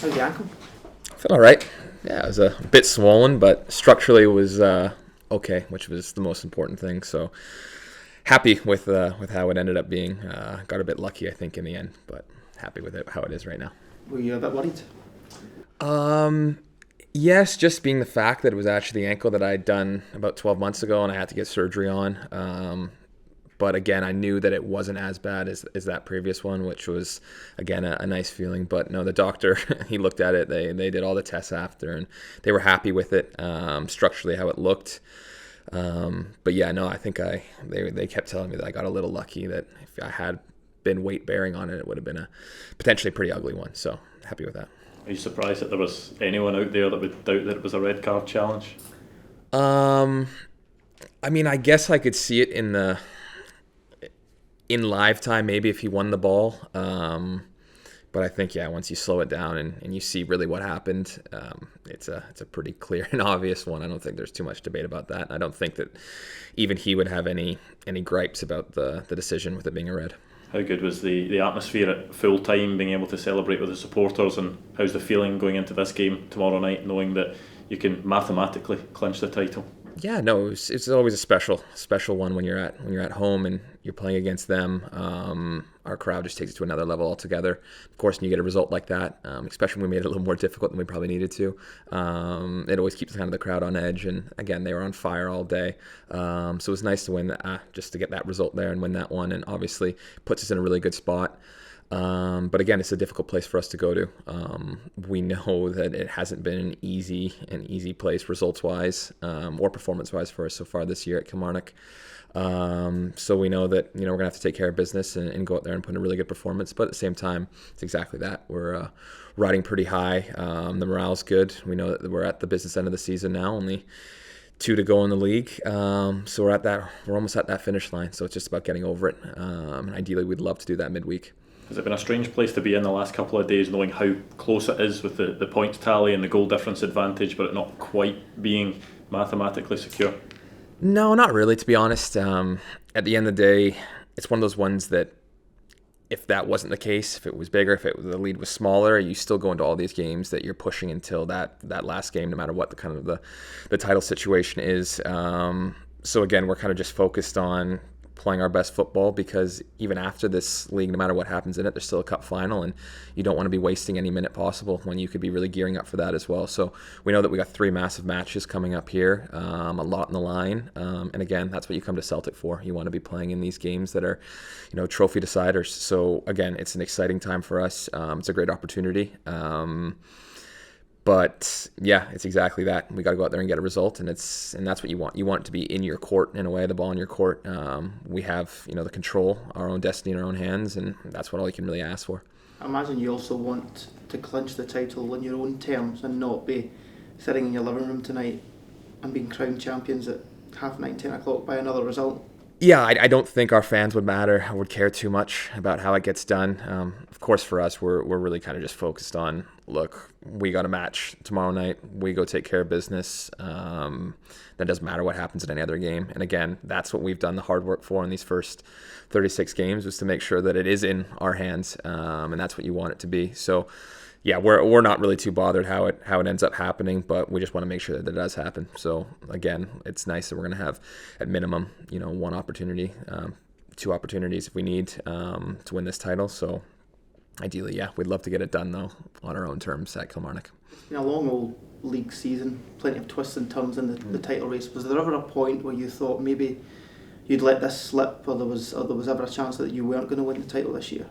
How's the ankle? Felt all right. Yeah, it was a bit swollen, but structurally it was okay, which was the most important thing. So happy with how it ended up being. Got a bit lucky, I think, in the end, but happy with it how it is right now. Were you a bit worried? Yes, just being the fact that it was actually the ankle that I had done about 12 months ago and I had to get surgery on. But again, I knew that it wasn't as bad as that previous one, which was, again, a nice feeling. But no, the doctor, he looked at it. They did all the tests after, and they were happy with it, structurally, how it looked. But yeah, no, I think they kept telling me that I got a little lucky, that if I had been weight bearing on it, it would have been a potentially pretty ugly one. So happy with that. Are you surprised that there was anyone out there that would doubt that it was a red card challenge? I mean, I guess I could see it in live time, maybe if he won the ball. But I think, yeah, once you slow it down and you see really what happened, it's a pretty clear and obvious one. I don't think there's too much debate about that. I don't think that even he would have any gripes about the decision with it being a red. How good was the atmosphere at full time, being able to celebrate with the supporters, and how's the feeling going into this game tomorrow night, knowing that you can mathematically clinch the title? Yeah, no, it's always a special one when you're at home and you're playing against them. Our crowd just takes it to another level altogether. Of course, when you get a result like that, especially when we made it a little more difficult than we probably needed to, it always keeps kind of the crowd on edge. And again, they were on fire all day, so it was nice to win just to get that result there and win that one, and obviously puts us in a really good spot. But again, it's a difficult place for us to go to. We know that it hasn't been an easy place results-wise or performance-wise for us so far this year at Kilmarnock. So we know that we're gonna have to take care of business and go out there and put in a really good performance. But at the same time, it's exactly that. We're riding pretty high. The morale's good. We know that we're at the business end of the season now. Only 2 to go in the league, so we're almost at that finish line. So it's just about getting over it. And ideally, we'd love to do that midweek. Has it been a strange place to be in the last couple of days, knowing how close it is with the points tally and the goal difference advantage, but it not quite being mathematically secure? No, not really, to be honest. At the end of the day, it's one of those ones that if that wasn't the case, if it was bigger, the lead was smaller, you still go into all these games that you're pushing until that last game, no matter what the title situation is. So again, we're kind of just focused on playing our best football, because even after this league, no matter what happens in it, there's still a cup final, and you don't want to be wasting any minute possible when you could be really gearing up for that as well. So we know that we got 3 massive matches coming up here, a lot in the line, and again, that's what you come to Celtic for. You want to be playing in these games that are, trophy deciders. So again, it's an exciting time for us. It's a great opportunity. But yeah, it's exactly that. We got to go out there and get a result, and that's what you want. You want it to be in your court, in a way, the ball in your court. We have the control, our own destiny in our own hands, and that's what all you can really ask for. I imagine you also want to clinch the title on your own terms and not be sitting in your living room tonight and being crowned champions at 9:30, 10 o'clock by another result. Yeah, I don't think our fans would care too much about how it gets done. Of course, for us, we're really kind of just focused on, look, we got a match tomorrow night. We go take care of business. That doesn't matter what happens in any other game. And again, that's what we've done the hard work for in these first 36 games, was to make sure that it is in our hands, and that's what you want it to be. So yeah, we're not really too bothered how it ends up happening, but we just want to make sure that it does happen. So again, it's nice that we're going to have at minimum, 1 opportunity, 2 opportunities if we need to win this title. So ideally, yeah, we'd love to get it done though on our own terms at Kilmarnock. It's been a long old league season, plenty of twists and turns in the title race. Was there ever a point where you thought maybe you'd let this slip, or there was ever a chance that you weren't going to win the title this year?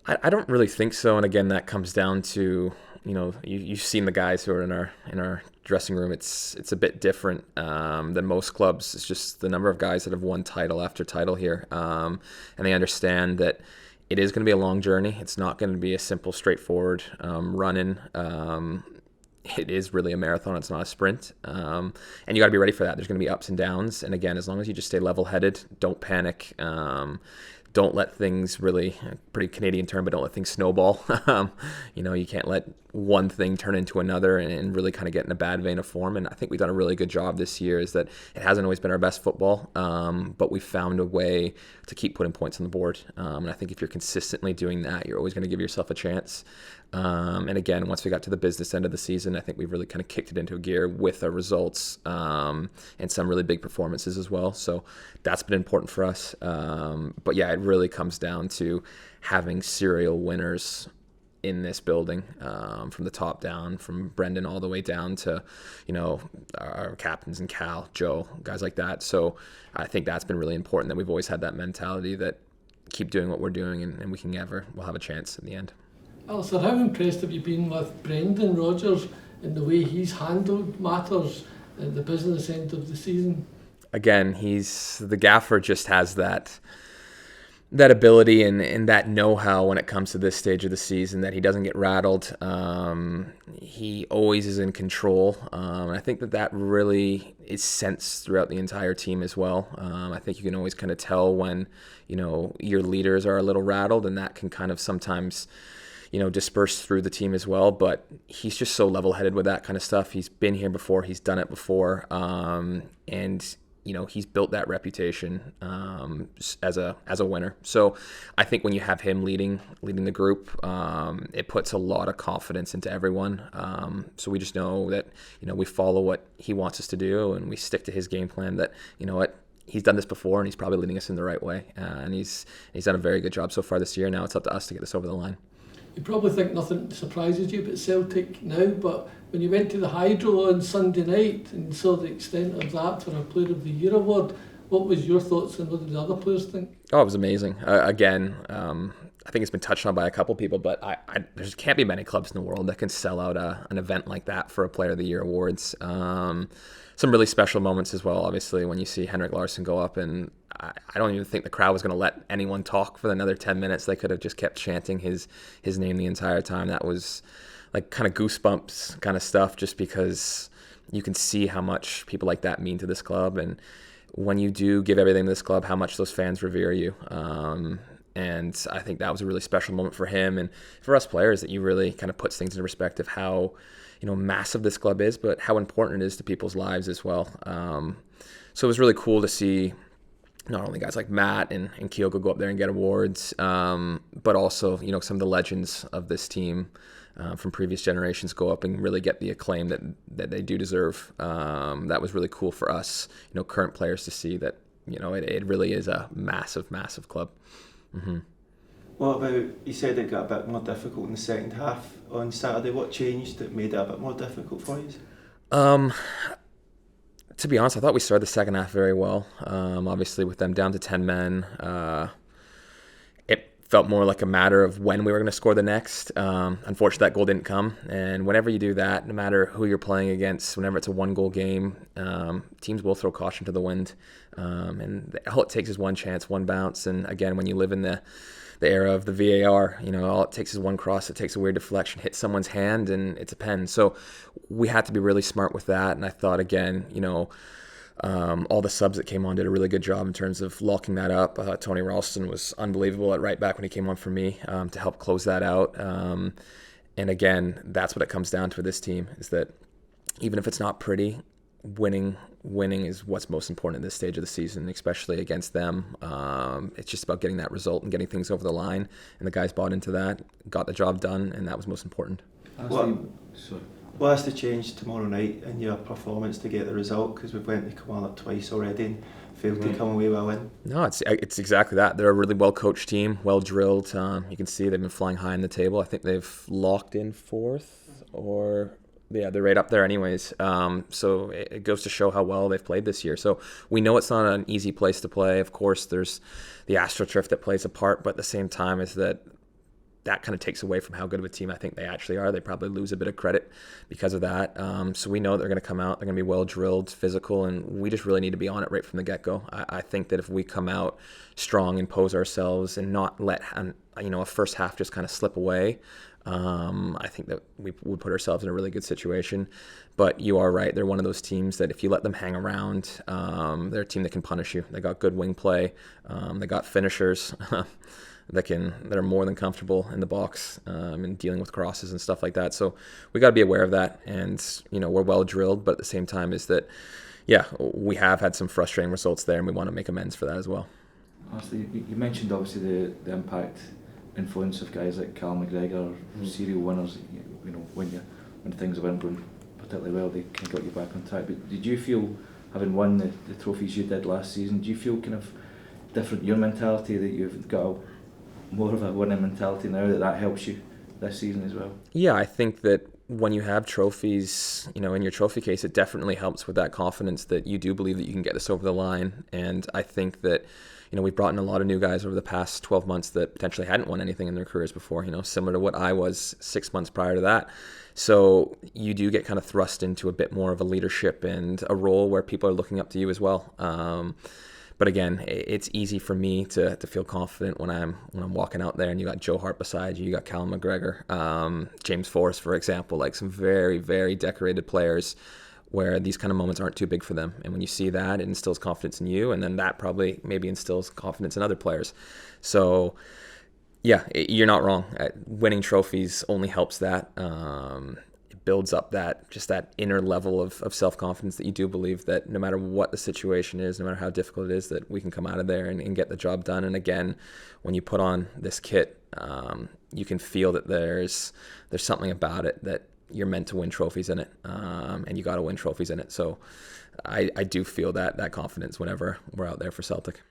I don't really think so, and again, that comes down to you've seen the guys who are in our dressing room. It's a bit different than most clubs. It's just the number of guys that have won title after title here, and they understand that it is going to be a long journey. It's not going to be a simple, straightforward run-in. It is really a marathon. It's not a sprint, and you got to be ready for that. There's going to be ups and downs, and again, as long as you just stay level-headed, don't panic. don't let things really, pretty Canadian term, but don't let things snowball. You can't let one thing turn into another and really kind of get in a bad vein of form. And I think we've done a really good job this year, is that it hasn't always been our best football, but we've found a way to keep putting points on the board. And I think if you're consistently doing that, you're always going to give yourself a chance. And again, once we got to the business end of the season, I think we've really kind of kicked it into a gear with our results and some really big performances as well. So that's been important for us. But yeah, it really comes down to having serial winners in this building, from the top down, from Brendan all the way down to, our captains and Cal, Joe, guys like that. So I think that's been really important, that we've always had that mentality that keep doing what we're doing and we'll have a chance in the end. Alistair, how impressed have you been with Brendan Rodgers and the way he's handled matters at the business end of the season? Again, the gaffer just has that ability and that know-how when it comes to this stage of the season, that he doesn't get rattled. He always is in control. I think that really is sensed throughout the entire team as well. I think you can always kind of tell when, your leaders are a little rattled, and that can kind of sometimes, disperse through the team as well. But he's just so level-headed with that kind of stuff. He's been here before. He's done it before. And he's built that reputation as a winner. So I think when you have him leading the group, it puts a lot of confidence into everyone. So we just know that, we follow what he wants us to do, and we stick to his game plan, that, he's done this before and he's probably leading us in the right way. And he's done a very good job so far this year. Now it's up to us to get this over the line. You probably think nothing surprises you about Celtic now, but when you went to the Hydro on Sunday night and saw the extent of that for a Player of the Year award, what was your thoughts, and what did the other players think? Oh, it was amazing. Again, I think it's been touched on by a couple people, but there can't be many clubs in the world that can sell out an event like that for a Player of the Year awards. Some really special moments as well, obviously, when you see Henrik Larsson go up, and I don't even think the crowd was going to let anyone talk for another 10 minutes. They could have just kept chanting his name the entire time. That was like kind of goosebumps kind of stuff, just because you can see how much people like that mean to this club. And when you do give everything to this club, how much those fans revere you. And I think that was a really special moment for him and for us players, that you really kind of puts things into perspective, how massive this club is, but how important it is to people's lives as well. So it was really cool to see not only guys like Matt and Kyogo go up there and get awards, but also, some of the legends of this team from previous generations go up and really get the acclaim that they do deserve. That was really cool for us, current players, to see that, it really is a massive, massive club. Mm-hmm. What about, you said it got a bit more difficult in the second half on Saturday. What changed that made it a bit more difficult for you? To be honest, I thought we started the second half very well. Obviously, with them down to 10 men, it felt more like a matter of when we were going to score the next. Unfortunately, that goal didn't come. And whenever you do that, no matter who you're playing against, whenever it's a one-goal game, teams will throw caution to the wind. And all it takes is one chance, one bounce. And again, when you live in the era of the VAR, all it takes is one cross, it takes a weird deflection, hits someone's hand, and it's a pen. So we had to be really smart with that. And I thought, again, all the subs that came on did a really good job in terms of locking that up. I thought Tony Ralston was unbelievable at right back when he came on for me to help close that out. And again, that's what it comes down to with this team, is that even if it's not pretty, winning is what's most important at this stage of the season, especially against them. It's just about getting that result and getting things over the line, and the guys bought into that, got the job done, and that was most important. What has to change tomorrow night in your performance to get the result? Because we've went to Kilmarnock twice already and failed to come away with a win. No, it's exactly that. They're a really well-coached team, well-drilled. You can see they've been flying high in the table. I think they've locked in fourth, or yeah, they're right up there anyways. So it goes to show how well they've played this year. So we know it's not an easy place to play. Of course, there's the AstroTurf that plays a part, but at the same time is that that kind of takes away from how good of a team I think they actually are. They probably lose a bit of credit because of that. So we know they're going to come out, they're going to be well drilled, physical, and we just really need to be on it right from the get-go. I think that if we come out strong and pose ourselves and not let a first half just kind of slip away, I think that we would put ourselves in a really good situation. But you are right, they're one of those teams that if you let them hang around, they're a team that can punish you. They got good wing play, they got finishers that are more than comfortable in the box and dealing with crosses and stuff like that. So we got to be aware of that, and we're well drilled, but at the same time is that we have had some frustrating results there, and we want to make amends for that as well. Honestly, you mentioned obviously the impact, influence of guys like Cal McGregor, serial winners. When things weren't going particularly well, they kind of got you back on track. But did you feel, having won the trophies you did last season, do you feel kind of different, your mentality, that you've got more of a winning mentality now, that helps you this season as well? Yeah, I think that when you have trophies, in your trophy case, it definitely helps with that confidence that you do believe that you can get this over the line. And I think that, we've brought in a lot of new guys over the past 12 months that potentially hadn't won anything in their careers before, similar to what I was 6 months prior to that. So you do get kind of thrust into a bit more of a leadership and a role where people are looking up to you as well. But again, it's easy for me to feel confident when I'm walking out there and you got Joe Hart beside you, you got Callum McGregor, James Forrest, for example, like some very, very decorated players where these kind of moments aren't too big for them. And when you see that, it instills confidence in you, and then that probably maybe instills confidence in other players. So yeah, you're not wrong. Winning trophies only helps that. It builds up that inner level of self-confidence that you do believe that no matter what the situation is, no matter how difficult it is, that we can come out of there and get the job done. And again, when you put on this kit, you can feel that there's something about it that you're meant to win trophies in it, and you got to win trophies in it. So I do feel that confidence whenever we're out there for Celtic.